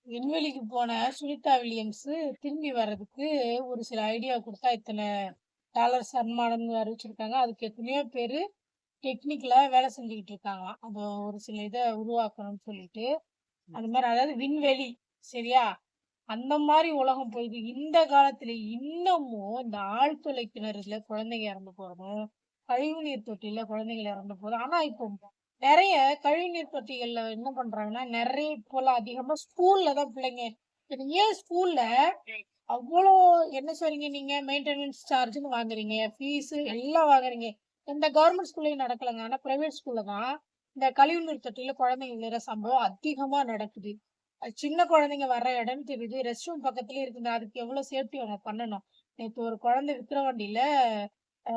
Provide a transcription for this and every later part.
விண்வெளிக்கு போன சுனிதா வில்லியம்ஸ் திரும்பி வர்றதுக்கு ஒரு சில ஐடியா குடுத்தா, இத்தன டாலர் சன்மானம்னு அறிவிச்சிருக்காங்க. அதுக்கு எத்தனையோ பேரு டெக்னிக்கலா வேலை செஞ்சுகிட்டு இருக்காங்களாம். அந்த ஒரு சில இத உருவாக்கணும்னு சொல்லிட்டு. அந்த மாரி அதாவது விண்வெளி சரியா? அந்த மாரி உலகம் போயிது. இந்த காலத்துல இன்னமும் இந்த ஆழ்துளை கிணறுல குழந்தைங்க இறந்து போறதும், கழிவுநீர் தொட்டியில குழந்தைகள் இறந்து போதும். ஆனா இப்போ நெறைய கழிவுநீர் தொட்டிகள்ல என்ன பண்றாங்கன்னா, நெறைய இப்போலாம் அதிகமா ஸ்கூல்ல தான் பிள்ளைங்க இது ஏன் ஸ்கூல்ல அவ்ளோ என்ன சொல்றீங்க நீங்க மெயின்டனன்ஸ் சார்ஜ்ன்னு வாங்குறீங்க. ஃபீஸு எல்லாம் வாங்குறீங்க. எந்த கவர்மெண்ட் ஸ்கூல்லயும் நடக்கலங்க. ஆனா பிரைவேட் ஸ்கூல்ல தான் இந்த கழிவுநீர் தொட்டியில குழந்தைங்க விழுற சம்பவம் அதிகமா நடக்குது. அது சின்ன குழந்தைங்க வர்ற இடம் தெரியுது. ரெஸ்ட் ரூம் பக்கத்திலேயே இருக்குங்க. அதுக்கு எவ்வளோ சேஃப்டி அவங்க பண்ணணும். நேத்து ஒரு குழந்தை விக்கிரவாண்டியில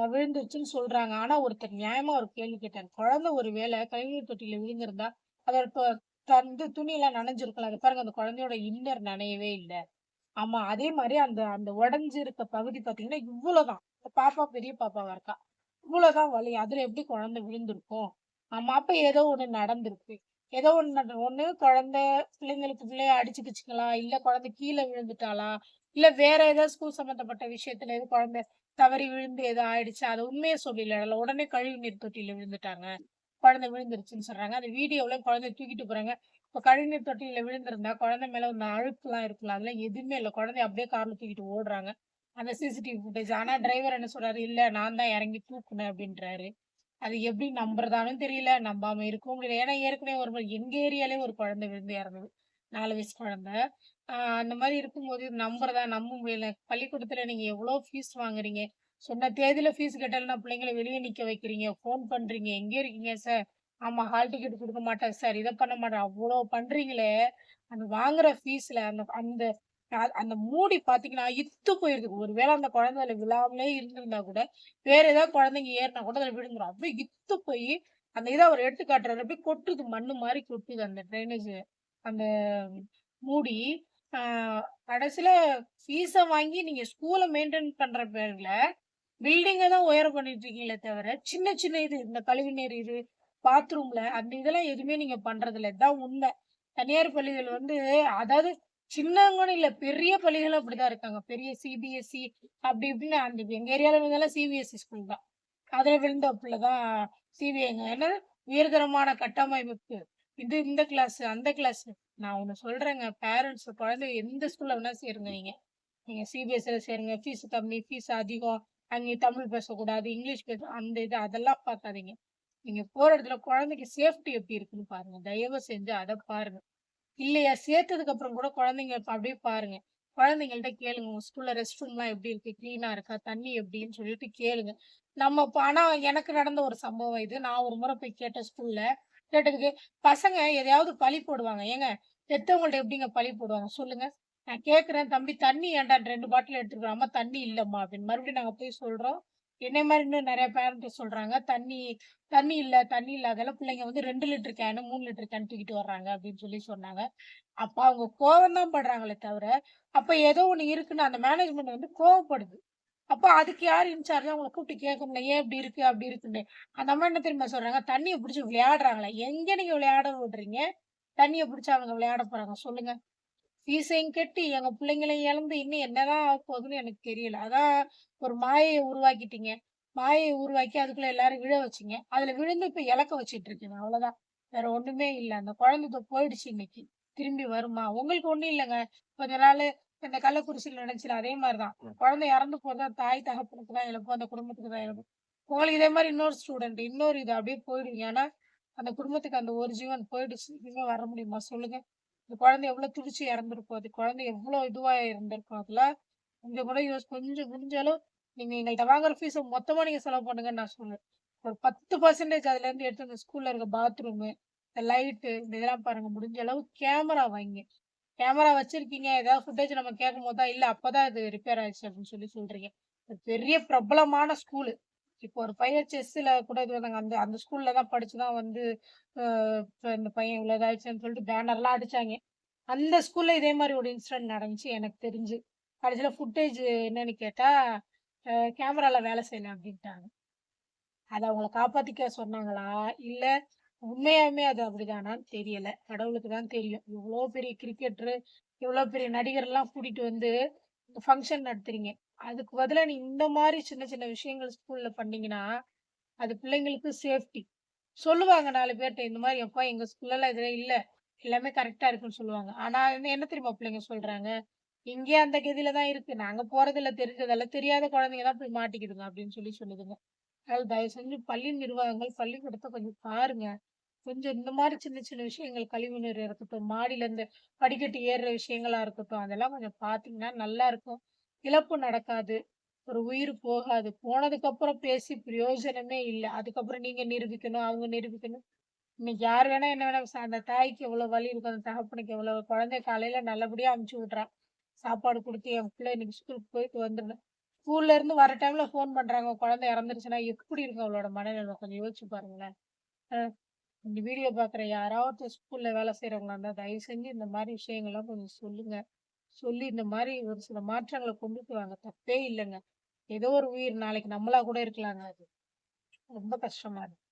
விழுந்துருச்சுன்னு சொல்றாங்க. ஆனா ஒருத்தர் நியாயமா ஒரு கேள்வி கேட்டாரு. குழந்தை ஒரு வேளை கழிவுநீர் தொட்டியில விழுந்திருந்தா, அதோட துணியெல்லாம் நனைஞ்சிருக்கும்ல. அத பாருங்க அந்த குழந்தையோட இன்னர் நனையவே இல்ல. ஆமா. அதே மாரி அந்த அந்த உடைஞ்சு இருக்க பகுதி பார்த்தீங்கன்னா, இவ்வளோதான். பாப்பா பெரிய பாப்பாவா இருக்கா. இவ்வளோதான் வலி. அதுல எப்படி குழந்தை விழுந்திருக்கும்? ஆமா. அப்ப ஏதோ ஒண்ணு நடந்திருக்கு. ஏதோ ஒண்ணு ஒண்ணு குழந்தை பிள்ளைங்களுக்கு பிள்ளைய அடிச்சுக்கிச்சுங்களா? இல்ல குழந்தை கீழ விழுந்துட்டாளா? இல்ல வேற ஏதாவது ஸ்கூல் சம்மந்தப்பட்ட விஷயத்துல எதுவும் குழந்தை தவறி விழுந்து ஏதோ ஆயிடுச்சா? அத உண்மைய சொல்லிடல. உடனே கழிவு நீர் தொட்டியில விழுந்துட்டாங்க. குழந்தை விழுந்துருச்சுன்னு சொல்றாங்க. அந்த வீடியோவுல குழந்தைய தூக்கிட்டு போறாங்க. இப்ப கழிவுநீர் தொட்டியில விழுந்திருந்தா, குழந்தை மேல இந்த அழுக்குலாம் இருக்குல்ல, அதெல்லாம் எதுவுமே இல்ல. குழந்தைய அப்படியே கார்ல தூக்கிட்டு ஓடுறாங்க. அந்த சிசிடிவி ஃபுட்டேஜ். ஆனா டிரைவர் என்ன சொல்றாரு, "இல்ல நான் தான் இறங்கி தூக்குனேன்" அப்படின்றாரு. அது எப்படி நம்புறதான்னு தெரியல. நம்பாம இருக்கவும் முடியல. ஏன்னா ஏற்கனவே ஒரு முறை எங்க ஏரியாலயே ஒரு குழந்தை விழுந்து இறந்தது. 4 வயசு குழந்தை. ஆ அந்த மாரி இருக்கும்போது நம்புறதா நம்ப முடியல. பள்ளிக்கூடத்துல நீங்க எவ்வளோ ஃபீஸ் வாங்குறீங்க? சொன்ன தேதியில ஃபீஸ் கட்டலன்னா பிள்ளைங்கள வெளிய நிக்க வைக்கிறீங்க. ஃபோன் பண்றீங்க. எங்க இருக்கீங்க சார்? ஆமா ஹால் டிக்கெட் குடுக்க மாட்டேன் சார். இத பண்ண மாட்டேன். அவ்ளோ பண்றீங்களே! அந்த வாங்குற ஃபீஸ்ல அந்த அந்த அந்த மூடி பார்த்தீங்கன்னா, இத்து போயிருது. ஒரு வேள அந்த குழந்தை அதுல விழாமலே இருந்திருந்தா கூட, வேற ஏதாவது குழந்தைங்க ஏறுனா கூட அதுல விழுந்துரும். அப்படியே இத்து போயி, அந்த இத அவரு எடுத்து காட்டுறாரு. அப்படியே கொட்டுது. மண்ணு மாரி கொட்டுது அந்த ட்ரைனேஜ் அந்த மூடி. ஆ கடைசில ஃபீஸ வாங்கி நீங்க ஸ்கூல மெயின்டெயின் பண்ற பேர்ல, பில்டிங்க தான் உயரம் பண்ணிட்டு இருக்கீங்களே தவிர, சின்ன சின்ன இது இந்த கழிவுநீர் இது, பாத்ரூம்ல அந்த இதெல்லாம் எதுவுமே நீங்க பண்றதில்ல. இதான் உண்ம. தனியார் பள்ளிகள் வந்து அதாவது சின்னவங்கன்னு இல்ல, பெரிய பள்ளிகளும் அப்படிதான் இருக்காங்க. பெரிய சிபிஎஸ்இ அப்படி இப்படின்னு அந்த எங்க ஏரியால இருந்ததெல்லாம் சிபிஎஸ்இ ஸ்கூல் தான். அதுல விழுந்த பிள்ளை தான் சிபிஐங்க. என்னது உயர்தரமான கட்டமைப்பு. இது இந்த கிளாஸ், அந்த கிளாஸ். நான் ஒண்ணு சொல்றேங்க. பேரண்ட்ஸ் குழந்தைய எந்த ஸ்கூல்ல வேணா சேருங்க நீங்க. நீங்க சிபிஎஸ்சில சேருங்க. ஃபீஸ் கம்மி, ஃபீஸ் அதிகம். அங்கே தமிழ் பேசக்கூடாது, இங்கிலீஷ் அந்த இது அதெல்லாம் பார்க்காதீங்க. நீங்க போற இடத்துல குழந்தைக்கு சேஃப்டி எப்படி இருக்குன்னு பாருங்க. தயவு செஞ்சு அத பாருங்க. இல்லையா, சேர்த்ததுக்கு அப்புறம் கூட குழந்தைங்க அப்படியே பாருங்க. குழந்தைங்கள்ட்ட கேளுங்க. உங்க ஸ்கூல்ல ரெஸ்ட் ரூம்லாம் எப்படி இருக்கு? கிளீனா இருக்கா? தண்ணி எப்படின்னு சொல்லிட்டு கேளுங்க. நம்ம ஆனா எனக்கு நடந்த ஒரு சம்பவம் இது. நான் ஒரு முறை போய் கேட்டேன் ஸ்கூல்ல. கேட்டதுக்கு பசங்க எதையாவது பழி போடுவாங்க. ஏங்க பெத்தவங்கள்ட்ட எப்படிங்க பழி போடுவாங்க? சொல்லுங்க. நான் கேட்கிறேன், "தம்பி தண்ணி ஏன்டா 2 பாட்டில் எடுத்துட்டு வா." "அம்மா தண்ணி இல்லம்மா" அப்படின்னு. மறுபடியும் நாங்க போய் சொல்றோம். என்னைய மாரி இன்னும் நெறைய பேரண்ட் சொல்றாங்க. "தண்ணி தண்ணி இல்ல, தண்ணி இல்லாதால பிள்ளைங்க வந்து 2 லிட்டர் கேனு, 3 லிட்டர் கேன் தூக்கிட்டு வர்றாங்க" அப்படின்னு சொல்லி சொன்னாங்க. அப்ப அவங்க கோவம் தான் படுறாங்களே தவிர, அப்ப ஏதோ ஒண்ணு இருக்குன்னு அந்த மேனேஜ்மெண்ட் வந்து கோவப்படுது. அப்ப அதுக்கு யார் இன்சார்ஜ்? அவங்கள கூப்பிட்டு கேட்கணும்ல. ஏன் இப்படி இருக்கு? அப்படி இருக்குன்னு. அந்த அம்மா என்ன தெரியுமா சொல்றாங்க? தண்ணிய புடிச்சு விளையாடுறாங்களா? எங்க நீங்க விளையாட விடுறீங்க? தண்ணிய புடிச்சு அவங்க விளையாட போறாங்க சொல்லுங்க. ஃபீஸையும் கட்டி எங்க பிள்ளைங்களையும் இழந்து இன்னும் என்னதான் ஆகப்போகுதுன்னு எனக்கு தெரியல. அதான் ஒரு மாயைய உருவாக்கிட்டீங்க. மாயைய உருவாக்கி அதுக்குள்ள எல்லாரும் விழ வச்சீங்க. அதுல விழுந்து இப்ப இலக்க வச்சுட்டு இருக்கீங்க. அவ்வளோதான். வேற ஒண்ணுமே இல்ல. அந்த குழந்தை இதோ போயிடுச்சு இன்னைக்கு. திரும்பி வருமா? உங்களுக்கு ஒண்ணும் இல்லங்க. கொஞ்ச நாளு இந்த கள்ளக்குறிச்சியில நடந்துச்சுல்ல அதே மாரி தான். குழந்தை இறந்து போறதா தாய் தகப்பனுக்கு தான் இழப்பு. அந்த குடும்பத்துக்கு தான் இழப்பு. உங்களுக்கு இதே மாரி இன்னொரு ஸ்டூடண்ட், இன்னொரு இது அப்படியே போயிடுவீங்க. ஆனா, அந்த குடும்பத்துக்கு அந்த ஒரு ஜீவன் போயிடுச்சு. இனிமே வர முடியுமா சொல்லுங்க? இந்த குழந்தை எவ்வளோ துடிச்சு இறந்திருக்கும். அது குழந்தை எவ்வளோ இதுவா இருந்திருக்கும். அதெல்லாம் கொஞ்சம் கூட கொஞ்சம் முடிஞ்ச அளவு நீங்க எங்கள்ட்ட வாங்குற ஃபீஸ மொத்தமா நீங்க செலவு பண்ணுங்கன்னு நான் சொல்லுவேன். ஒரு 10% அதுலேருந்து எடுத்து அந்த ஸ்கூல்ல இருக்க பாத்ரூமு, இந்த லைட்டு இந்த இதெல்லாம் பாருங்க. முடிஞ்ச அளவு கேமரா வைங்க. கேமரா வச்சிருக்கீங்க. ஏதாவது ஃபுட்டேஜ் நம்ம கேட்கும்போது தான், இல்ல அப்பதான் இது ரிப்பேர் ஆயிடுச்சு அப்படின்னு சொல்லி சொல்றீங்க. ஒரு பெரிய பிரபலமான ஸ்கூலு. இப்போ ஒரு பையன் செஸ்ஸுல கூட இது வந்தாங்க. அந்த அந்த ஸ்கூல்ல தான் படிச்சு தான் வந்து அ இப்ப இந்த பையன் இவ்வளோ இதாயிடுச்சுன்னு சொல்லிட்டு பேனர்லாம் அடிச்சாங்க. அந்த ஸ்கூல்ல இதே மாரி ஒரு இன்சிடென்ட் நடந்துச்சு எனக்கு தெரிஞ்சு. கடைசியில ஃபுட்டேஜ் என்னன்னு கேட்டா, கேமரால வேலை செய்யல அப்டின்ட்டாங்க. அத அவங்கள காப்பாத்திக்க சொன்னாங்களா? இல்ல உண்மையாலுமே அது அப்படிதானான்னு தெரியல. கடவுளுக்கு தான் தெரியும். இவ்ளோ பெரிய கிரிக்கெட்டரு, இவ்ளோ பெரிய நடிகர்லாம் கூட்டிட்டு வந்து ஃபங்ஷன் நடத்துறீங்க. அதுக்கு பதிலா நீ இந்த மாரி சின்ன சின்ன விஷயங்கள் ஸ்கூல்ல பண்ணீங்கன்னா, அது பிள்ளைங்களுக்கு சேஃப்டி. சொல்லுவாங்க 4 பேர்ட்ட இந்த மாரி, "அப்பா எங்க ஸ்கூல்லலாம் இதெல்லாம் இல்ல. எல்லாமே கரெக்ட்டா இருக்குன்னு" சொல்லுவாங்க. ஆனா என்ன தெரியுமா பிள்ளைங்க சொல்றாங்க? "இங்கேயும் அந்த கதியில தான் இருக்கு. நாங்க போறதில்ல தெரிஞ்சதெல்லாம். தெரியாத குழந்தைங்க தான் போய் மாட்டிக்குதுங்க" அப்படின்னு சொல்லுதுங்க. அதனால தயவு செஞ்சு பள்ளி நிர்வாகங்கள் பள்ளிக்கூடத்த கொஞ்சம் பாருங்க. கொஞ்சம் இந்த மாரி சின்ன சின்ன விஷயங்கள் கழிவுநீர் இருக்கட்டும், மாடியில இருந்து படிக்கட்டு ஏறுற விஷயங்களா இருக்கட்டும், அதெல்லாம் கொஞ்சம் பார்த்தீங்கன்னா நல்லாருக்கும். இழப்பு நடக்காது. ஒரு உயிர் போகாது. போனதுக்கப்புறம் பேசி பிரயோஜனமே இல்ல. அதுக்கப்புறம் நீங்க நிரூபிக்கணும், அவங்க நிரூபிக்கணும். இன்னைக்கு யார் வேணா என்ன வேணா அந்த தாய்க்கு எவ்வளோ வலி இருக்கும், அந்த தகப்பனுக்கு எவ்வளோ குழந்தை காலையில நல்லபடியா அனுப்பிச்சு விட்றா. சாப்பாடு குடுத்து என் பிள்ளை இன்னைக்கு ஸ்கூலுக்கு போயிட்டு வந்துருன்னு. ஸ்கூல்ல இருந்து வர டைம்ல ஃபோன் பண்றாங்க. குழந்தை இறந்துருச்சுன்னா எப்படி இருக்கும் அவளோட மனநிலை? கொஞ்சம் யோசிச்சு பாருங்களேன். அ. இந்த வீடியோ பார்க்குற யாராவது ஸ்கூல்ல வேலை செய்றவங்களா இருந்தா, தயவு செஞ்சு இந்த மாரி விஷயங்கள்லாம் கொஞ்சம் சொல்லுங்க. சொல்லி இந்த மாரி ஒரு சில மாற்றங்கள கொண்டுட்டு வாங்க. தப்பே இல்லங்க. ஏதோ ஒரு உயிர் நாளைக்கு நம்மளா கூட இருக்கலாங்க அது. ரொம்ப கஷ்டமா இருக்கு.